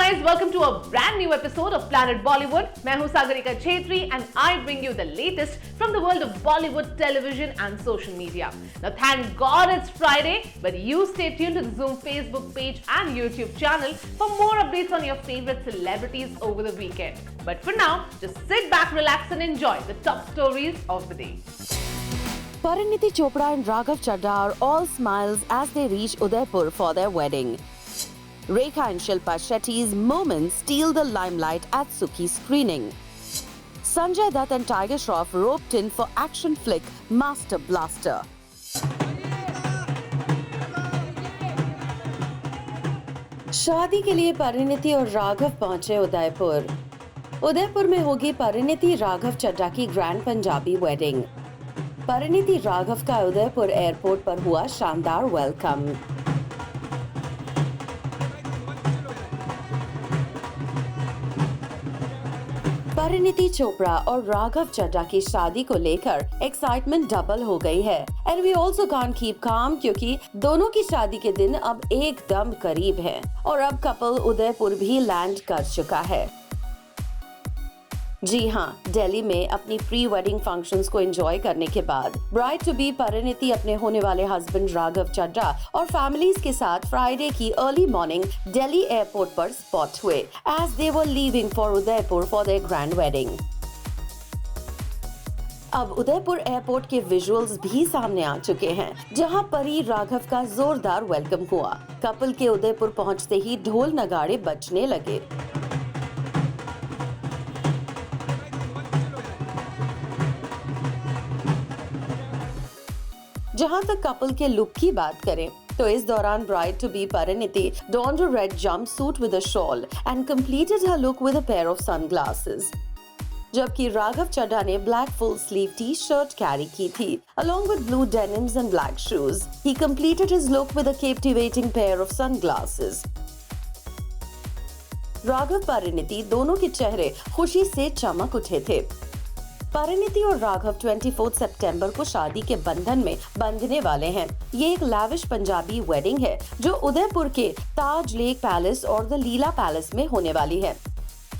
guys, welcome to a brand new episode of Planet Bollywood. मैं हूं Sagarika Chhetri and I bring you the latest from the world of Bollywood television and social media. Now thank God it's Friday, but you stay tuned to the Zoom Facebook page and YouTube channel for more updates on your favorite celebrities over the weekend. But for now, just sit back, relax and enjoy the top stories of the day. Parineeti Chopra and Raghav Chadha are all smiles as they reach Udaipur for their wedding. Rekha and Shilpa Shetty's moments steal the limelight at Sukhi screening. Sanjay Dutt and Tiger Shroff roped in for action flick Master Blaster. शादी के लिए परिणीति और राघव पहुंचे उदयपुर। उदयपुर में होगी परिणीति राघव चड्ढा की grand Punjabi wedding. Parineeti Raghav का Udaipur airport पर हुआ शानदार वेलकम। परिणीति चोपड़ा और राघव चड्ढा की शादी को लेकर एक्साइटमेंट डबल हो गई है। And we also can't keep काम क्योंकि दोनों की शादी के दिन अब एकदम करीब है और अब कपल उदयपुर भी लैंड कर चुका है। जी हाँ, दिल्ली में अपनी प्री वेडिंग फंक्शंस को एंजॉय करने के बाद ब्राइड टू बी परिणीति अपने होने वाले हस्बैंड राघव चड्ढा और फैमिलीज के साथ फ्राइडे की अर्ली मॉर्निंग दिल्ली एयरपोर्ट पर स्पॉट हुए as they were leaving for Udaipur for their grand wedding. अब उदयपुर एयरपोर्ट के विजुअल्स भी सामने आ चुके हैं, जहां परी राघव का जोरदार वेलकम हुआ। कपल के उदयपुर पहुंचते ही ढोल नगाड़े बजने लगे। जहां तक कपल के लुक की बात करें तो इस दौरान bride to be Parineeti donned a red jumpsuit with a shawl and completed her look with a pair of sunglasses. जबकि राघव चड्ढा ने black full sleeve T shirt carry की थी along with blue denims and black shoes. He completed his look with a captivating pair of sunglasses. Raghav Parineeti दोनों के चेहरे खुशी से चमक उठे थे। परिणीति और राघव 24 सितंबर को शादी के बंधन में बंधने वाले हैं। ये एक लाविश पंजाबी वेडिंग है जो उदयपुर के ताज लेक पैलेस और द लीला पैलेस में होने वाली है।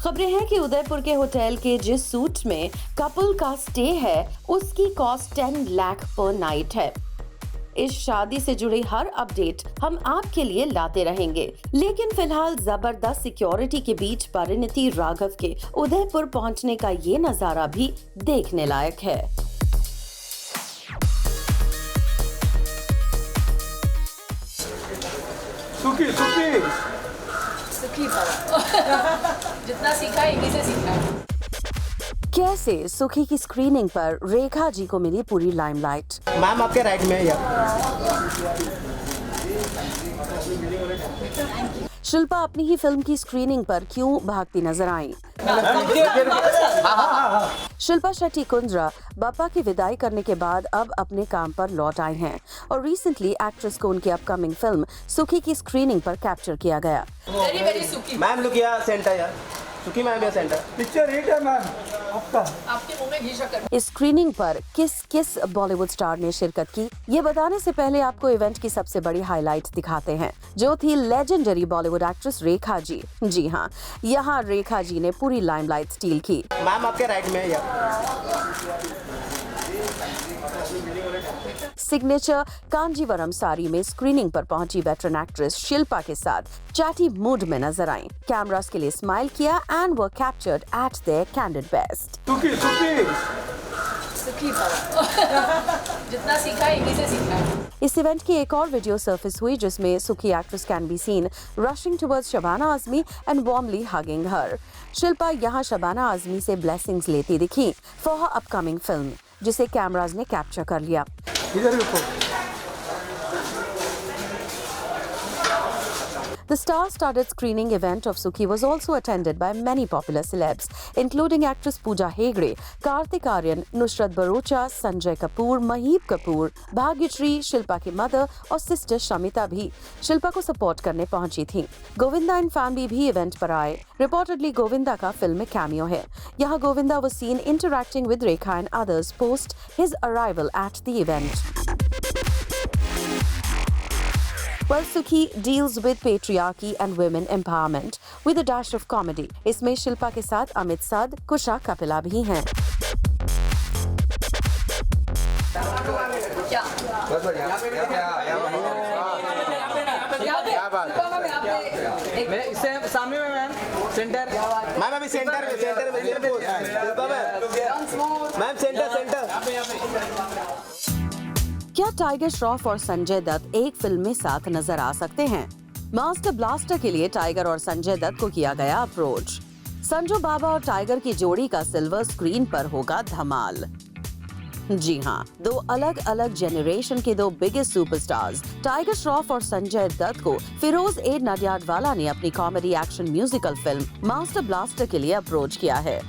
खबरें हैं कि उदयपुर के होटल के जिस सूट में कपल का स्टे है उसकी कॉस्ट 10 लाख पर नाइट है। इस शादी से जुड़ी हर अपडेट हम आपके लिए लाते रहेंगे, लेकिन फिलहाल जबरदस्त सिक्योरिटी के बीच परिणीति राघव के उदयपुर पहुंचने का ये नजारा भी देखने लायक है। सुखी सुखी सुखी जितना सीखा इन्हीं से सीखा है। कैसे सुखी की स्क्रीनिंग पर रेखा जी को मिली पूरी लाइमलाइट। मैम आपके राइट में है। शिल्पा अपनी ही फिल्म की स्क्रीनिंग पर क्यों भागती नजर आई। शिल्पा शेट्टी कुंद्रा बप्पा की विदाई करने के बाद अब अपने काम पर लौट आए हैं और रिसेंटली एक्ट्रेस को उनकी अपकमिंग फिल्म सुखी की स्क्रीनिंग पर कैप्चर किया गया। मैम लुक या सेंटर यार सुखी मैम या सेंटर पिक्चर हिट है मैम आपका आपके मुंह में घी शक्कर। इस स्क्रीनिंग पर किस किस बॉलीवुड स्टार ने शिरकत की, ये बताने से पहले आपको इवेंट की सबसे बड़ी हाईलाइट दिखाते हैं, जो थी लेजेंडरी बॉलीवुड एक्ट्रेस रेखा जी। जी हाँ, यहाँ रेखा जी ने पूरी लाइमलाइट स्टील की। मैम आपके राइट में है यार। सिग्नेचर कांजीवरम साड़ी में स्क्रीनिंग पर पहुंची वेटरन एक्ट्रेस शिल्पा के साथ चैटी मूड में नजर आई। कैमरास के लिए स्माइल किया and were captured eight there candid best. सुखी सुखी सुखी जितना सीखा इन्हीं से सीखा है। इस इवेंट की एक और वीडियो सर्फिस हुई जिसमें सुखी actress can be seen rushing towards Shabana Azmi and warmly hugging हर। शिल्पा यहाँ शबाना आजमी से ब्लेसिंग्स लेती दिखी फॉर हर अपकमिंग फिल्म, जिसे कैमराज ने कैप्चर कर लिया। इधर रुको। The star-studded screening event of Sukhi was also attended by many popular celebs, including actress Pooja Hegde, Kartik Aaryan, Nusrat Bharucha, Sanjay Kapoor, Maheep Kapoor, Bhagyashree, Shilpa की mother और sister Shamita भी शिल्पा को support करने पहुंची थी। गोविंदा एंड फैमिली भी event पर आए। रिपोर्टेडली गोविंदा का फिल्म में कैमियो है। यहाँ Govinda was seen interacting with Rekha and others post his arrival at the event. Well, Sukhi deals with patriarchy and women empowerment with a dash of comedy. इसमें शिल्पा के साथ अमित साध, कुशा कपिला भी हैं। इससे सामने में मैम सेंटर मैम अभी सेंटर में मैम सेंटर क्या टाइगर श्रॉफ और संजय दत्त एक फिल्म में साथ नजर आ सकते हैं? मास्टर ब्लास्टर के लिए टाइगर और संजय दत्त को किया गया अप्रोच। संजू बाबा और टाइगर की जोड़ी का सिल्वर स्क्रीन पर होगा धमाल। जी हाँ, दो अलग अलग जेनरेशन के दो बिगेस्ट सुपरस्टार्स टाइगर श्रॉफ और संजय दत्त को फिरोज ए नडियाडवाला ने अपनी comedy action musical film master blaster के लिए अप्रोच किया है।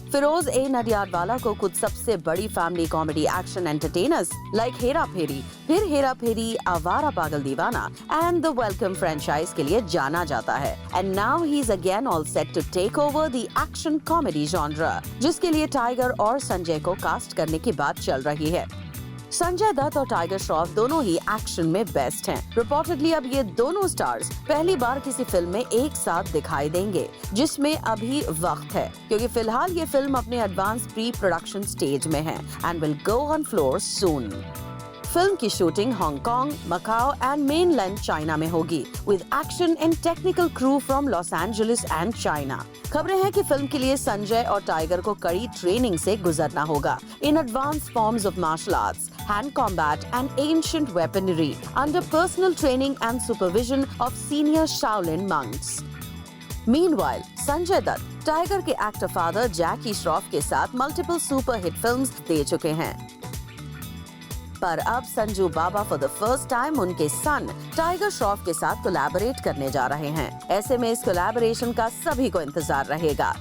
फिरोज ए नडियाडवाला को कुछ सबसे बड़ी family comedy action entertainers like Hera Pheri, फिर हेरा फेरी, आवारा पागल दीवाना एंड द वेलकम फ्रेंचाइज के लिए जाना जाता है। And now he is again all set to take over the action comedy genre, जिसके लिए टाइगर और संजय को कास्ट करने की बात चल रही है। संजय दत्त और टाइगर श्रॉफ दोनों ही एक्शन में बेस्ट हैं। रिपोर्टेडली अब ये दोनों स्टार्स पहली बार किसी फिल्म में एक साथ दिखाई देंगे, जिसमें अभी वक्त है क्योंकि फिलहाल ये फिल्म अपने एडवांस प्री प्रोडक्शन स्टेज में है and will go on floor soon. Film की shooting Hong Kong, Macau and mainland China में होगी with action and technical crew from Los Angeles and China. खबरें हैं कि फिल्म के लिए संजय और टाइगर को कड़ी ट्रेनिंग से गुजरना होगा in advance forms of martial arts, hand combat and ancient weaponry under personal training and supervision of senior Shaolin monks. Meanwhile, Sanjay Dutt, tiger के एक्टर फादर जैकी श्रॉफ के साथ मल्टीपल सुपर हिट फिल्म्स दे चुके हैं। पर अब संजू बाबा फॉर द फर्स्ट टाइम उनके सन tiger Shroff के साथ कोलैबोरेट करने जा रहे हैं। ऐसे में इस कोलैबोरेशन का सभी को इंतजार रहेगा।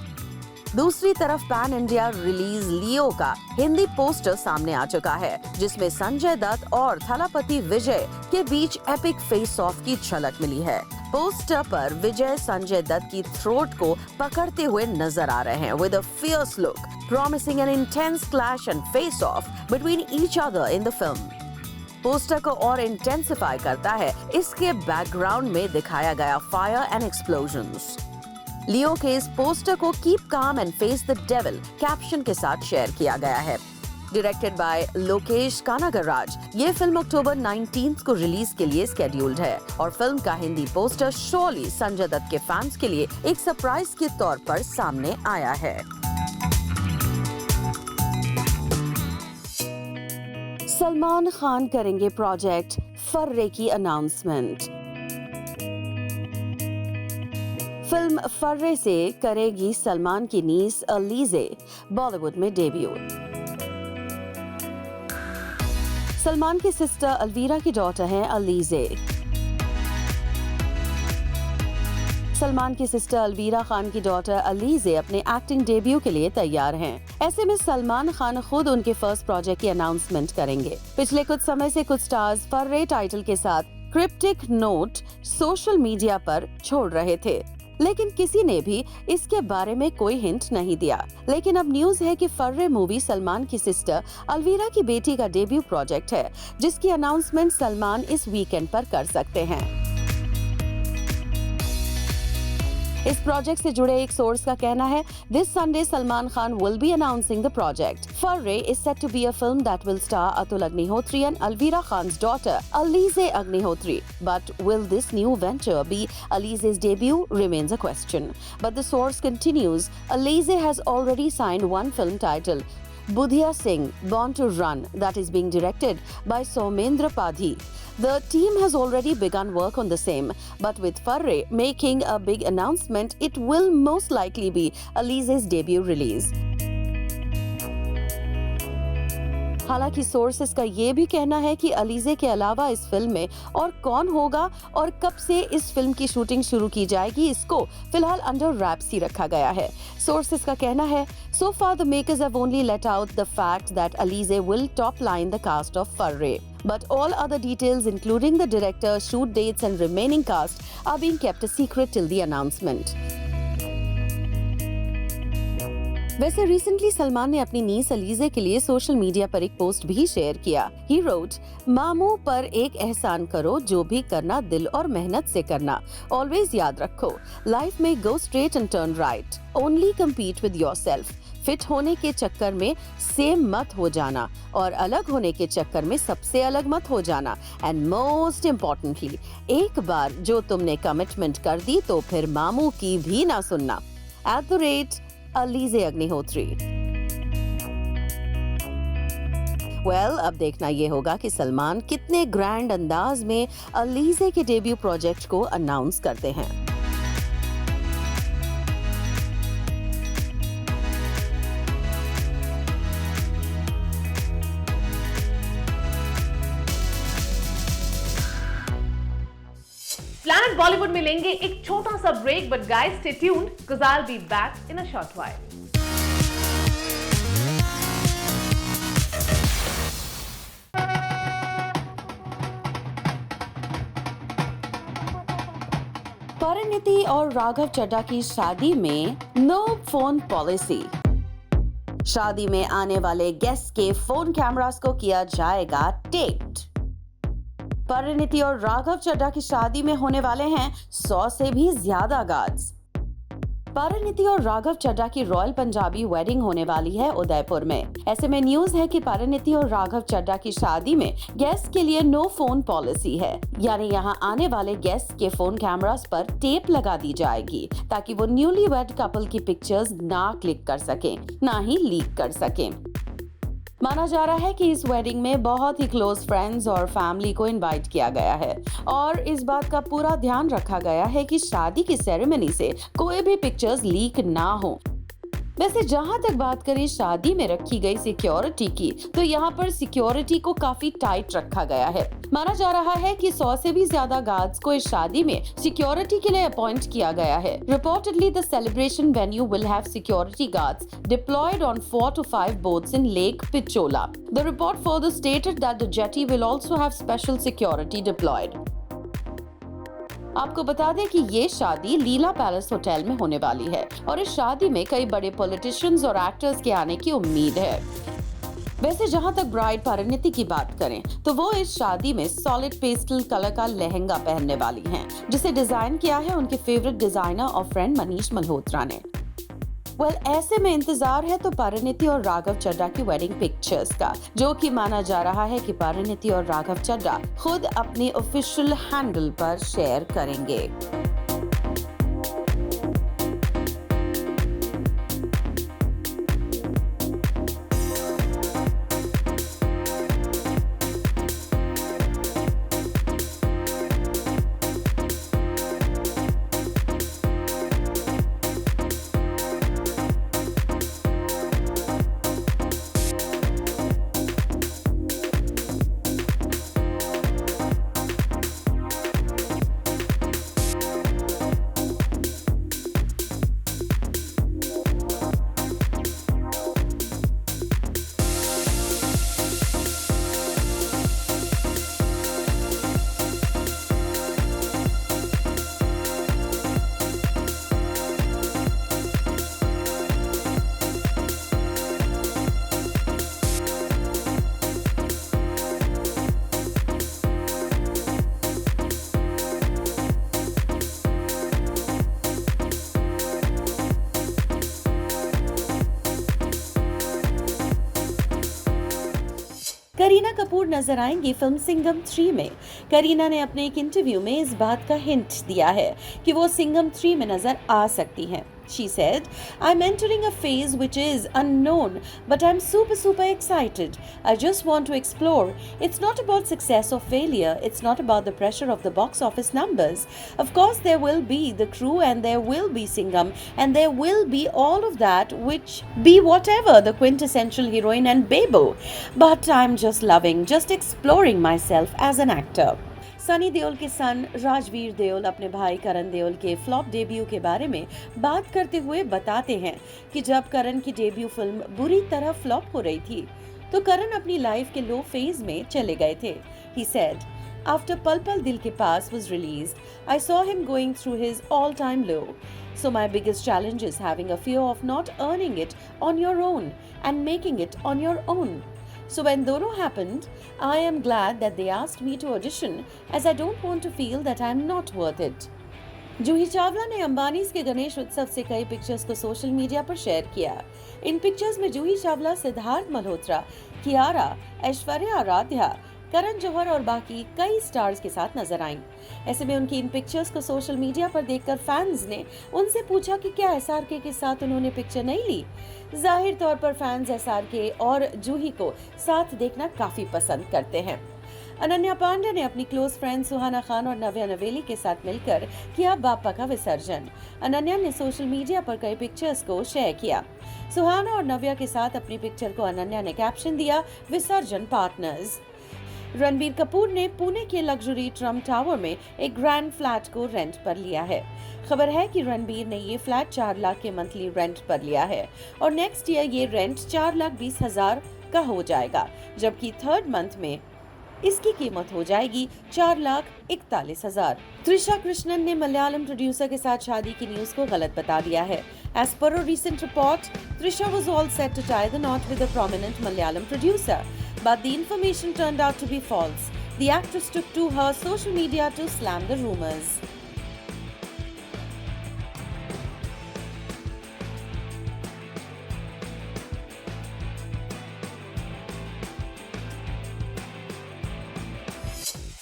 दूसरी तरफ पैन इंडिया रिलीज लियो का हिंदी पोस्टर सामने आ चुका है, जिसमें संजय दत्त और थलापति विजय के बीच एपिक फेस ऑफ की झलक मिली है। पोस्टर पर विजय संजय दत्त की थ्रोट को पकड़ते हुए नजर आ रहे हैं with a fierce look, promising N intense clash and face of between each other in the film. Poster को और इंटेंसिफाई करता है इसके बैकग्राउंड में दिखाया गया फायर एंड एक्सप्लोजन्स। लियो के इस पोस्टर को keep calm and face the devil caption के साथ शेयर किया गया है। डायरेक्टेड बाय लोकेश कानागराज, ये फिल्म अक्टूबर 19 को रिलीज के लिए स्केड्यूल्ड है और फिल्म का हिंदी पोस्टर शोली संजय दत्त के फैंस के लिए एक सरप्राइज के तौर पर सामने आया है। सलमान खान करेंगे प्रोजेक्ट फर्रे की अनाउंसमेंट। फिल्म फर्रे से करेगी सलमान की नीस अलीजे बॉलीवुड में डेब्यू। सलमान की सिस्टर अलवीरा की डॉटर हैं अलीजे। सलमान की सिस्टर अलवीरा खान की डॉटर अलीजे अपने एक्टिंग डेब्यू के लिए तैयार हैं। ऐसे में सलमान खान खुद उनके फर्स्ट प्रोजेक्ट की अनाउंसमेंट करेंगे। पिछले कुछ समय से कुछ स्टार्स फर्रे टाइटल के साथ क्रिप्टिक नोट सोशल मीडिया पर छोड़ रहे थे, लेकिन किसी ने भी इसके बारे में कोई हिंट नहीं दिया। लेकिन अब न्यूज है कि फर्रे मूवी सलमान की सिस्टर अलवीरा की बेटी का डेब्यू प्रोजेक्ट है, जिसकी अनाउंसमेंट सलमान इस वीकेंड पर कर सकते हैं। इस प्रोजेक्ट से जुड़े एक सोर्स का कहना है, this Sunday Salman Khan will be announcing the project. Farrey is set to be a film that will star Atul Agnihotri and Alvira खान's daughter Alize Agnihotri. But will this new venture be Alize's debut remains a question. But the source continues, Alize has already signed one film titled Budhia Singh, Born to Run, that is being directed by Soumendra Padhi. The team has already begun work on the same, but with Farre making a big announcement, it will most likely be Alize's debut release. हालांकि sources का ये भी कहना है कि अलीजे के अलावा इस फिल्म में और कौन होगा और कब से इस फिल्म की शूटिंग शुरू की जाएगी, इसको फिलहाल अंडर रैप्स ही रखा गया है। सोर्सेस का कहना है, so far the makers have only let out the fact that Alize will top line the cast of Farre. But all other details including the director, shoot dates and remaining cast are being kept a secret till the announcement. वैसे recently Salman ने अपनी नीस अलीजे के लिए social media पर एक post भी share किया। He wrote, मामू पर एक एहसान करो, जो भी करना दिल और मेहनत से करना। ऑलवेज याद रखो, लाइफ में go straight and turn right. Only compete with yourself. Fit होने के चक्कर में सेम मत हो जाना और अलग होने के चक्कर में सबसे अलग मत हो जाना। एंड मोस्ट इम्पोर्टेंटली, एक बार जो तुमने कमिटमेंट कर दी तो फिर मामू की भी ना सुनना। @ अलीजे अग्निहोत्री। अब देखना ये होगा कि सलमान कितने ग्रैंड अंदाज में अलीजे के डेब्यू प्रोजेक्ट को अनाउंस करते हैं। प्लैनेट बॉलीवुड में लेंगे एक छोटा सा break, but guys stay tuned because I will be back in a short while. Parineeti और राघव चड्ढा की शादी में नो फोन पॉलिसी। शादी में आने वाले गेस्ट के फोन कैमरास को किया जाएगा टेप्ड। परिणीति और राघव चड्ढा की शादी में होने वाले हैं 100 से भी ज्यादा गार्ड्स। परिणीति और राघव चड्ढा की रॉयल पंजाबी वेडिंग होने वाली है उदयपुर में। ऐसे में न्यूज है कि परिणीति और राघव चड्ढा की शादी में गेस्ट के लिए नो फोन पॉलिसी है, यानी यहां आने वाले गेस्ट के फोन कैमरास पर टेप लगा दी जाएगी ताकि वो न्यूली वेड कपल की पिक्चर्स ना क्लिक कर सकें, ना ही लीक कर सकें। माना जा रहा है कि इस वेडिंग में बहुत ही क्लोज फ्रेंड्स और फैमिली को इनवाइट किया गया है और इस बात का पूरा ध्यान रखा गया है कि शादी की सेरेमनी से कोई भी पिक्चर्स लीक ना हो। वैसे जहां तक बात करें शादी में रखी गई सिक्योरिटी की, तो यहाँ पर सिक्योरिटी को काफी टाइट रखा गया है। माना जा रहा है कि 100 से भी ज्यादा गार्ड्स को इस शादी में सिक्योरिटी के लिए अपॉइंट किया गया है। Reportedly the celebration venue will have security guards diploid on 4 to 5 boats in Lake Pichola. The report further stated that the jetty will also have special security deployed. आपको बता दें कि ये शादी लीला पैलेस होटल में होने वाली है और इस शादी में कई बड़े पॉलिटिशियंस और एक्टर्स के आने की उम्मीद है। वैसे जहां तक ब्राइड परिणीति की बात करें तो वो इस शादी में सॉलिड पेस्टल कलर का लहंगा पहनने वाली हैं, जिसे डिजाइन किया है उनके फेवरेट डिजाइनर और फ्रेंड मनीष मल्होत्रा ने। ऐसे में इंतजार है तो परिणीति और राघव चड्ढा की वेडिंग पिक्चर्स का, जो कि माना जा रहा है कि परिणीति और राघव चड्ढा खुद अपने ऑफिशियल हैंडल पर शेयर करेंगे। करीना कपूर नजर आएंगी फिल्म सिंघम 3 में। करीना ने अपने एक इंटरव्यू में इस बात का हिंट दिया है कि वो सिंघम 3 में नजर आ सकती हैं। She said, "I'm entering a phase which is unknown, but I'm super excited. I just want to explore. It's not about success or failure. It's not about the pressure of the box office numbers. Of course, there will be the crew and there will be Singham and there will be all of that, which be whatever, the quintessential heroine and Bebo. But I'm just loving, just exploring myself as an actor." Sunny Deol के सन राजवीर देओल अपने भाई करण देओल के flop debut के बारे में बात करते हुए बताते हैं कि जब करण की डेब्यू फिल्म बुरी तरह फ्लॉप हो रही थी तो करण अपनी लाइफ के लो फेज में चले गए थे। He said, After Pal Pal Dil Ke Paas was released, I saw him going through his all-time low. So my biggest challenge is having a fear of not earning it on your own and making it on your own. So when Dono happened, I am glad that they asked me to audition as I don't want to feel that I am not worth it. Juhi Chawla ने अंबानीज के गणेश उत्सव से कई pictures को social media पर share किया। इन pictures में जूही चावला सिद्धार्थ मल्होत्रा, कियारा, ऐश्वर्या आराध्या, करण जौहर और बाकी कई स्टार्स के साथ नजर आईं। ऐसे में उनकी इन पिक्चर्स को सोशल मीडिया पर देखकर फैंस ने उनसे पूछा कि क्या एसआरके के साथ उन्होंने पिक्चर नहीं ली। जाहिर तौर पर फैंस एसआरके और जूही को साथ देखना काफी पसंद करते हैं। अनन्या पांडे ने अपनी क्लोज फ्रेंड सुहाना खान और नव्या नवेली के साथ मिलकर किया बाप्पा का विसर्जन। अनन्या ने सोशल मीडिया पर कई पिक्चर्स को शेयर किया। सुहाना और नव्या के साथ अपनी पिक्चर को अनन्या ने कैप्शन दिया, विसर्जन पार्टनर्स। रणबीर कपूर ने पुणे के लग्जरी ट्रम्प टावर में एक ग्रैंड फ्लैट को रेंट पर लिया है। खबर है कि रणबीर ने ये फ्लैट 4 लाख के मंथली रेंट पर लिया है और नेक्स्ट ईयर ये रेंट 4,20,000 का हो जाएगा, जबकि थर्ड मंथ में इसकी कीमत हो जाएगी 4,41,000। त्रिशा कृष्णन ने मलयालम प्रोड्यूसर के साथ शादी की न्यूज को गलत बता दिया है। As per a recent report, Trisha was all set to tie the knot with a prominent Malayalam producer, but the information turned out to be false. The actress took to her social media to slam the rumors.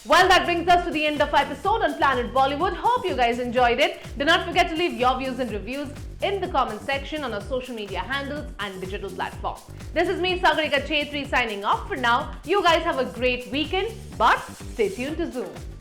Well, that brings us to the end of our episode on Planet Bollywood. Hope you guys enjoyed it. Do not forget to leave your views and reviews in the comment section on our social media handles and digital platforms. This is me, Sagarika Chetri, signing off for now. You guys have a great weekend, but stay tuned to Zoom.